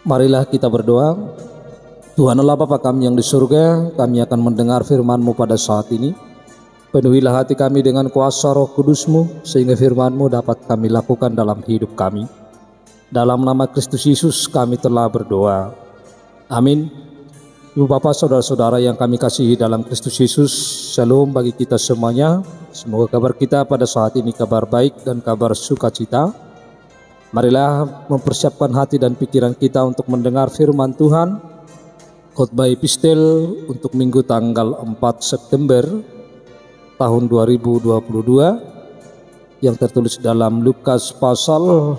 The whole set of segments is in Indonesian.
Marilah kita berdoa. Tuhan Allah Bapa kami yang di surga, kami akan mendengar firman-Mu pada saat ini. Penuhilah hati kami dengan kuasa Roh Kudus-Mu, sehingga firman-Mu dapat kami lakukan dalam hidup kami. Dalam nama Kristus Yesus kami telah berdoa. Amin. Ibu Bapak, saudara-saudara yang kami kasihi dalam Kristus Yesus, shalom bagi kita semuanya. Semoga kabar kita pada saat ini kabar baik dan kabar sukacita. Marilah mempersiapkan hati dan pikiran kita untuk mendengar firman Tuhan. Khotbah epistel untuk minggu tanggal 4 September tahun 2022 yang tertulis dalam Lukas pasal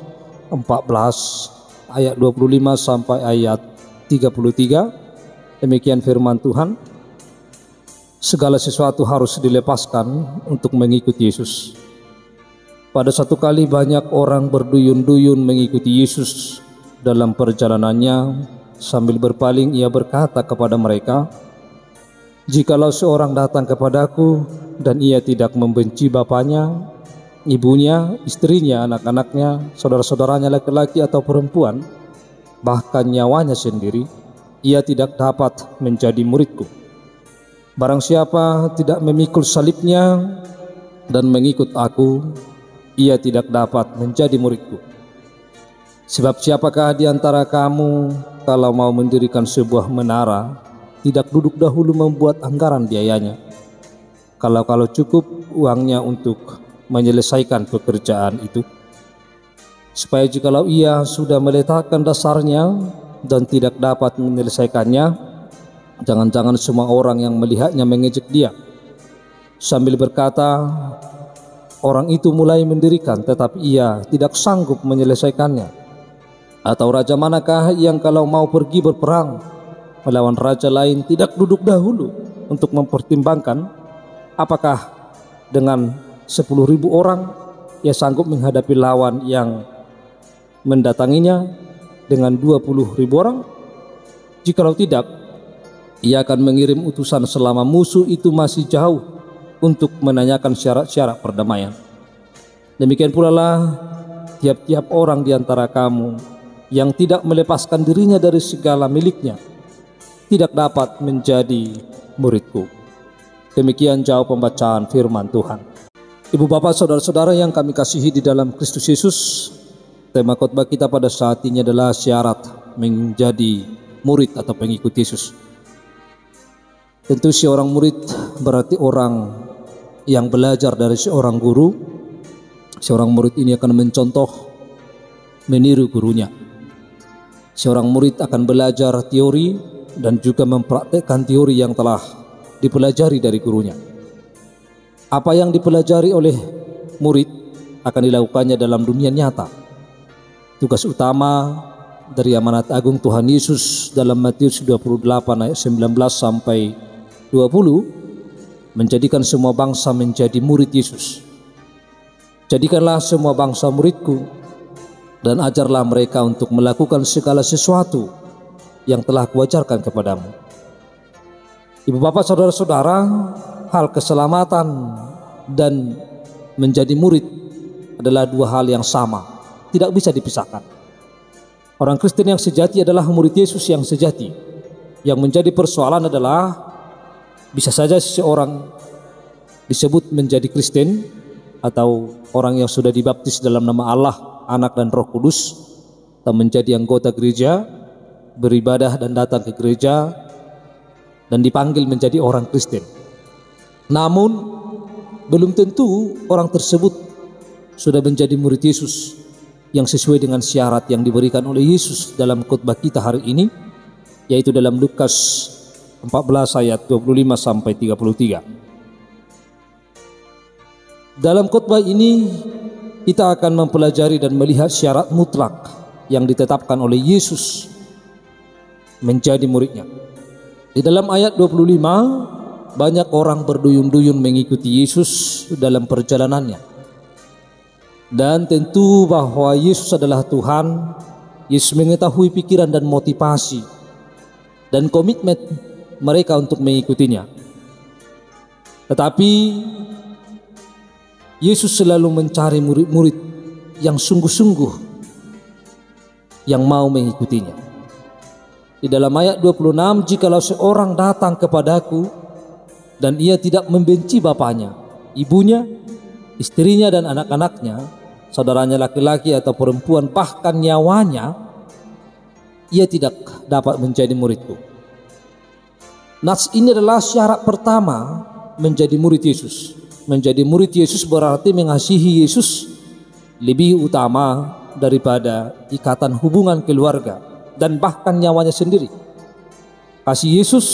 14 ayat 25 sampai ayat 33. Demikian firman Tuhan. Segala sesuatu harus dilepaskan untuk mengikuti Yesus. Pada satu kali banyak orang berduyun-duyun mengikuti Yesus. Dalam perjalanannya sambil berpaling ia berkata kepada mereka, "Jikalau seorang datang kepadaku dan ia tidak membenci bapaknya, ibunya, istrinya, anak-anaknya, saudara-saudaranya laki-laki atau perempuan, bahkan nyawanya sendiri, ia tidak dapat menjadi muridku. Barang siapa tidak memikul salibnya dan mengikut aku, ia tidak dapat menjadi muridku. Sebab siapakah di antara kamu kalau mau mendirikan sebuah menara, tidak duduk dahulu membuat anggaran biayanya, kalau cukup uangnya untuk menyelesaikan pekerjaan itu, supaya jikalau ia sudah meletakkan dasarnya dan tidak dapat menyelesaikannya, jangan-jangan semua orang yang melihatnya mengejek dia, sambil berkata, orang itu mulai mendirikan tetapi ia tidak sanggup menyelesaikannya. Atau raja manakah yang kalau mau pergi berperang melawan raja lain tidak duduk dahulu untuk mempertimbangkan apakah dengan 10.000 orang ia sanggup menghadapi lawan yang mendatanginya dengan 20.000 orang? Jikalau tidak, ia akan mengirim utusan selama musuh itu masih jauh untuk menanyakan syarat-syarat perdamaian. Demikian pula lah tiap-tiap orang di antara kamu yang tidak melepaskan dirinya dari segala miliknya tidak dapat menjadi muridku." Demikian jauh pembacaan firman Tuhan. Ibu bapak saudara-saudara yang kami kasihi di dalam Kristus Yesus, tema khotbah kita pada saat ini adalah syarat menjadi murid atau pengikut Yesus. Tentu seorang murid berarti orang yang belajar dari seorang guru. Seorang murid ini akan mencontoh, meniru gurunya. Seorang murid akan belajar teori dan juga mempraktekkan teori yang telah dipelajari dari gurunya. Apa yang dipelajari oleh murid akan dilakukannya dalam dunia nyata. Tugas utama dari amanat agung Tuhan Yesus dalam Matius 28 ayat 19 sampai 20, menjadikan semua bangsa menjadi murid Yesus. Jadikanlah semua bangsa muridku dan ajarlah mereka untuk melakukan segala sesuatu yang telah kuajarkan kepadamu. Ibu bapak saudara-saudara, hal keselamatan dan menjadi murid adalah dua hal yang sama, tidak bisa dipisahkan. Orang Kristen yang sejati adalah murid Yesus yang sejati. Yang menjadi persoalan adalah bisa saja seseorang disebut menjadi Kristen atau orang yang sudah dibaptis dalam nama Allah, Anak dan Roh Kudus, atau menjadi anggota gereja, beribadah dan datang ke gereja dan dipanggil menjadi orang Kristen. Namun belum tentu orang tersebut sudah menjadi murid Yesus yang sesuai dengan syarat yang diberikan oleh Yesus dalam khotbah kita hari ini, yaitu dalam Lukas 14 ayat 25 sampai 33. Dalam khotbah ini kita akan mempelajari dan melihat syarat mutlak yang ditetapkan oleh Yesus menjadi muridnya. Di dalam ayat 25, banyak orang berduyun-duyun mengikuti Yesus dalam perjalanannya. Dan tentu bahwa Yesus adalah Tuhan. Yesus mengetahui pikiran dan motivasi dan komitmen mereka untuk mengikutinya. Tetapi Yesus selalu mencari murid-murid yang sungguh-sungguh yang mau mengikutinya. Di dalam ayat 26, jikalau seorang datang kepadaku dan ia tidak membenci bapaknya, ibunya, istrinya dan anak-anaknya, saudaranya laki-laki atau perempuan, bahkan nyawanya, ia tidak dapat menjadi muridku. Nas ini adalah syarat pertama menjadi murid Yesus. Menjadi murid Yesus berarti mengasihi Yesus lebih utama daripada ikatan hubungan keluarga dan bahkan nyawanya sendiri. Kasih Yesus,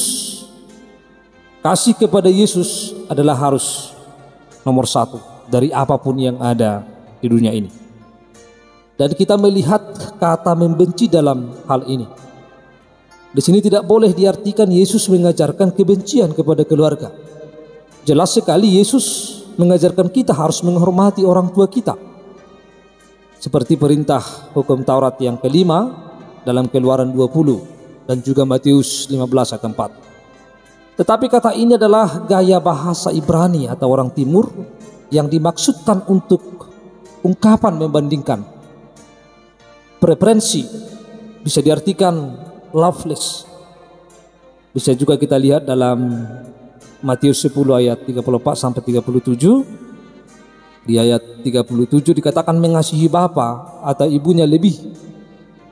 kasih kepada Yesus adalah harus nomor satu dari apapun yang ada di dunia ini. Dan kita melihat kata membenci dalam hal ini. Di sini tidak boleh diartikan Yesus mengajarkan kebencian kepada keluarga. Jelas sekali Yesus mengajarkan kita harus menghormati orang tua kita. Seperti perintah hukum Taurat yang kelima dalam Keluaran 20 dan juga Matius 15 ayat 4. Tetapi kata ini adalah gaya bahasa Ibrani atau orang Timur yang dimaksudkan untuk ungkapan membandingkan. Preferensi bisa diartikan loveless. Bisa juga kita lihat dalam Matius 10 ayat 34 sampai 37. Di ayat 37 dikatakan mengasihi bapa atau ibunya lebih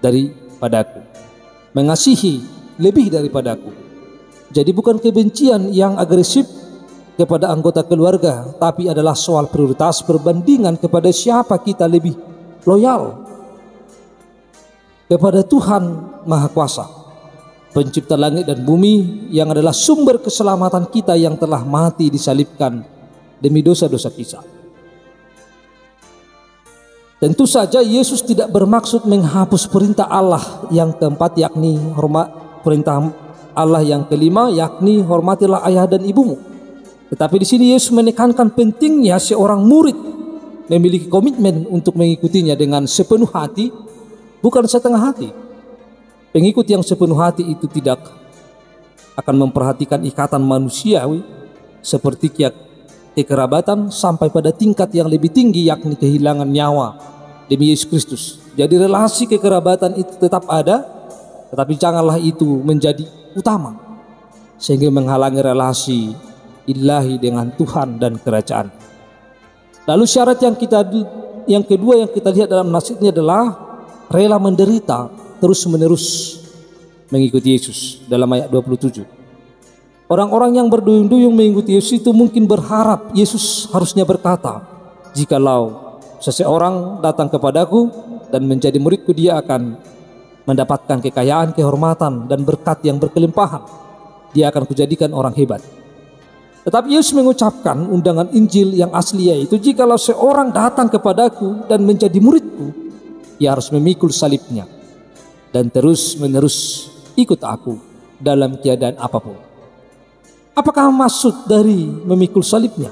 daripadaku. Mengasihi lebih daripadaku. Jadi bukan kebencian yang agresif kepada anggota keluarga, tapi adalah soal prioritas perbandingan kepada siapa kita lebih loyal. Kepada Tuhan Maha Kuasa, pencipta langit dan bumi, yang adalah sumber keselamatan kita, yang telah mati disalibkan demi dosa-dosa kita. Tentu saja Yesus tidak bermaksud menghapus perintah Allah yang keempat, yakni perintah Allah yang kelima, yakni hormatilah ayah dan ibumu. Tetapi di sini Yesus menekankan pentingnya seorang murid memiliki komitmen untuk mengikutinya dengan sepenuh hati, bukan setengah hati. Pengikut yang sepenuh hati itu tidak akan memperhatikan ikatan manusiawi seperti kekerabatan sampai pada tingkat yang lebih tinggi, yakni kehilangan nyawa demi Yesus Kristus. Jadi relasi kekerabatan itu tetap ada, tetapi janganlah itu menjadi utama sehingga menghalangi relasi ilahi dengan Tuhan dan kerajaan. Lalu syarat yang kedua yang kita lihat dalam nas ini adalah rela menderita terus menerus mengikuti Yesus. Dalam ayat 27, orang-orang yang berduyun-duyun mengikuti Yesus itu mungkin berharap Yesus harusnya berkata, jikalau seseorang datang kepadaku dan menjadi muridku, dia akan mendapatkan kekayaan, kehormatan dan berkat yang berkelimpahan. Dia akan kujadikan orang hebat. Tetapi Yesus mengucapkan undangan Injil yang asli, yaitu jikalau seorang datang kepadaku dan menjadi muridku, ia harus memikul salibnya dan terus menerus ikut aku dalam keadaan apapun. Apakah maksud dari memikul salibnya?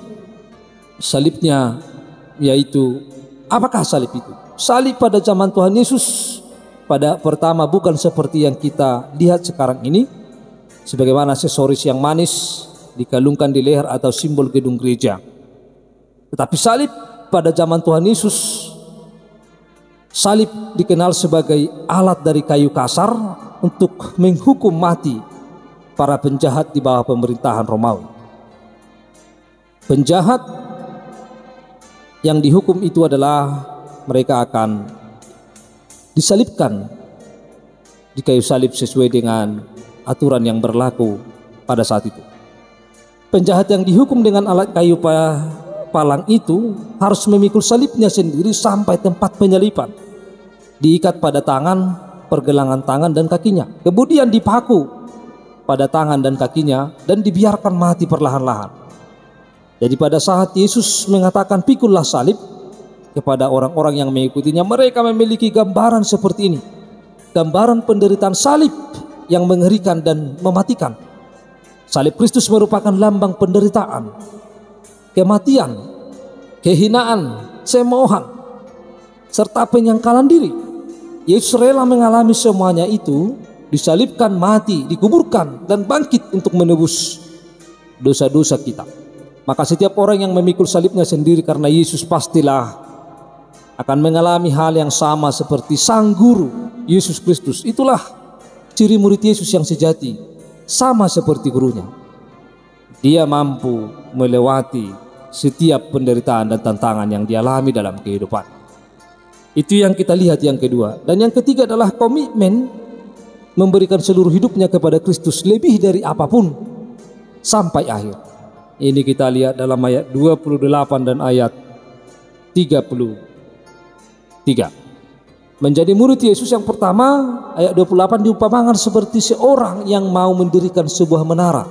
Salibnya yaitu, apakah salib itu? Salib pada zaman Tuhan Yesus pada pertama bukan seperti yang kita lihat sekarang ini, sebagaimana aksesoris yang manis dikalungkan di leher atau simbol gedung gereja. Tetapi salib pada zaman Tuhan Yesus, salib dikenal sebagai alat dari kayu kasar untuk menghukum mati para penjahat di bawah pemerintahan Romawi. Penjahat yang dihukum itu adalah mereka akan disalibkan di kayu salib sesuai dengan aturan yang berlaku pada saat itu. Penjahat yang dihukum dengan alat kayu palang itu harus memikul salibnya sendiri sampai tempat penyaliban, diikat pada tangan, pergelangan tangan dan kakinya, kemudian dipaku pada tangan dan kakinya dan dibiarkan mati perlahan-lahan. Jadi pada saat Yesus mengatakan pikullah salib kepada orang-orang yang mengikutinya, mereka memiliki gambaran seperti ini, gambaran penderitaan salib yang mengerikan dan mematikan. Salib Kristus merupakan lambang penderitaan, kematian, kehinaan, cemoohan, serta penyangkalan diri. Yesus rela mengalami semuanya itu, disalibkan, mati, dikuburkan, dan bangkit untuk menebus dosa-dosa kita. Maka setiap orang yang memikul salibnya sendiri karena Yesus pastilah akan mengalami hal yang sama seperti Sang Guru Yesus Kristus. Itulah Ciri murid Yesus yang sejati sama seperti gurunya. Dia mampu melewati setiap penderitaan dan tantangan yang dialami dalam kehidupan. Itu yang kita lihat yang kedua. Dan yang ketiga adalah komitmen memberikan seluruh hidupnya kepada Kristus lebih dari apapun sampai akhir. Ini kita lihat dalam ayat 28 dan ayat 33. Menjadi murid Yesus yang pertama, ayat 28 diumpamakan seperti seorang yang mau mendirikan sebuah menara.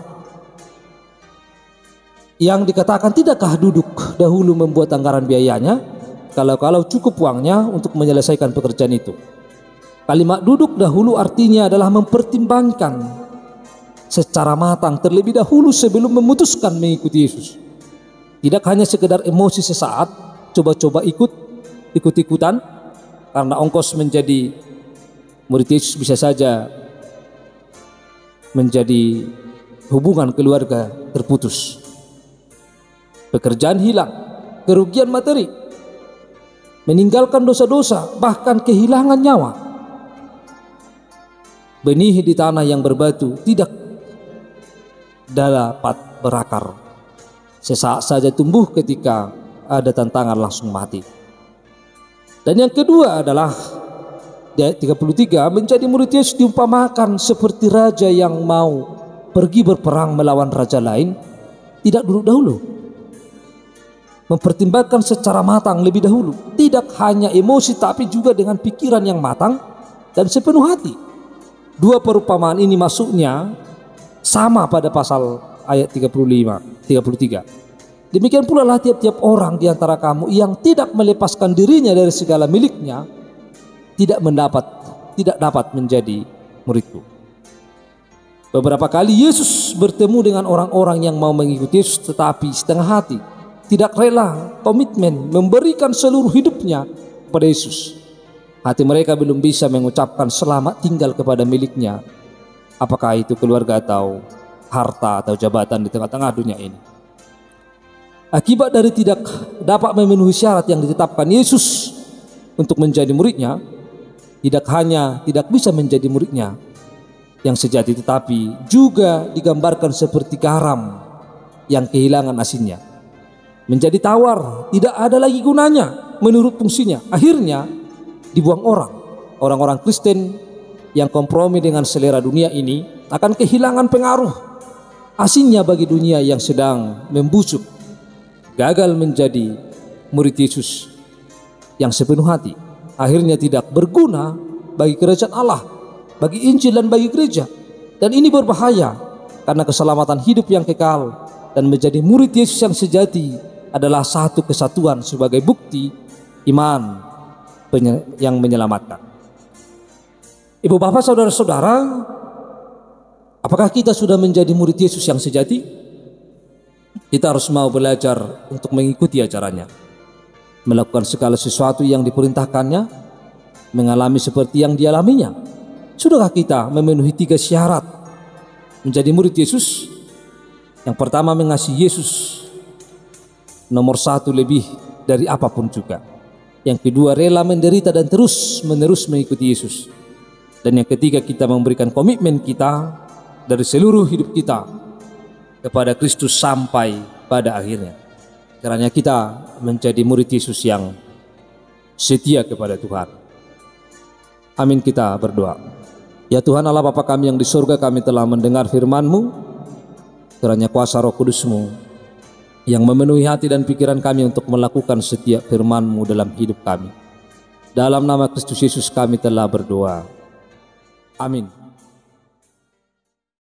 Yang dikatakan, tidakkah duduk dahulu membuat anggaran biayanya, kalau cukup uangnya untuk menyelesaikan pekerjaan itu. Kalimat duduk dahulu artinya adalah mempertimbangkan secara matang terlebih dahulu sebelum memutuskan mengikuti Yesus. Tidak hanya sekedar emosi sesaat, coba-coba ikut-ikutan, karena ongkos menjadi murid Yesus bisa saja menjadi hubungan keluarga terputus, pekerjaan hilang, kerugian materi, meninggalkan dosa-dosa, bahkan kehilangan nyawa. Benih di tanah yang berbatu tidak dapat berakar, sesaat saja tumbuh, ketika ada tantangan langsung mati. Dan yang kedua adalah di ayat 33, menjadi murid Yesus diumpamakan seperti raja yang mau pergi berperang melawan raja lain, tidak duduk dahulu, mempertimbangkan secara matang lebih dahulu, tidak hanya emosi tapi juga dengan pikiran yang matang dan sepenuh hati. Dua perumpamaan ini masuknya sama pada pasal ayat 33. Demikian pula lah tiap-tiap orang di antara kamu yang tidak melepaskan dirinya dari segala miliknya tidak dapat menjadi muridku. Beberapa kali Yesus bertemu dengan orang-orang yang mau mengikuti Yesus tetapi setengah hati, tidak rela komitmen memberikan seluruh hidupnya kepada Yesus. Hati mereka belum bisa mengucapkan selamat tinggal kepada miliknya, apakah itu keluarga atau harta atau jabatan di tengah-tengah dunia ini. Akibat dari tidak dapat memenuhi syarat yang ditetapkan Yesus untuk menjadi muridnya, tidak hanya tidak bisa menjadi muridnya yang sejati, tetapi juga digambarkan seperti garam yang kehilangan asinnya, menjadi tawar, tidak ada lagi gunanya menurut fungsinya. Akhirnya dibuang orang-orang Kristen yang kompromi dengan selera dunia ini akan kehilangan pengaruh asinnya bagi dunia yang sedang membusuk. Gagal menjadi murid Yesus yang sepenuh hati, akhirnya tidak berguna bagi kerajaan Allah, bagi Injil dan bagi gereja. Dan ini berbahaya karena keselamatan hidup yang kekal dan menjadi murid Yesus yang sejati adalah satu kesatuan sebagai bukti iman yang menyelamatkan. Ibu bapak saudara-saudara, apakah kita sudah menjadi murid Yesus yang sejati? Kita harus mau belajar untuk mengikuti ajarannya, melakukan segala sesuatu yang diperintahkannya, mengalami seperti yang dialaminya. Sudahkah kita memenuhi 3 syarat menjadi murid Yesus? Yang pertama, mengasihi Yesus nomor 1 lebih dari apapun juga. Yang kedua, rela menderita dan terus-menerus mengikuti Yesus. Dan yang ketiga, kita memberikan komitmen kita dari seluruh hidup kita kepada Kristus sampai pada akhirnya. Kiranya kita menjadi murid Yesus yang setia kepada Tuhan. Amin, kita berdoa. Ya Tuhan Allah Bapa kami yang di surga, kami telah mendengar firman-Mu. Kiranya kuasa Roh Kudus-Mu yang memenuhi hati dan pikiran kami untuk melakukan setiap firman-Mu dalam hidup kami. Dalam nama Kristus Yesus kami telah berdoa. Amin.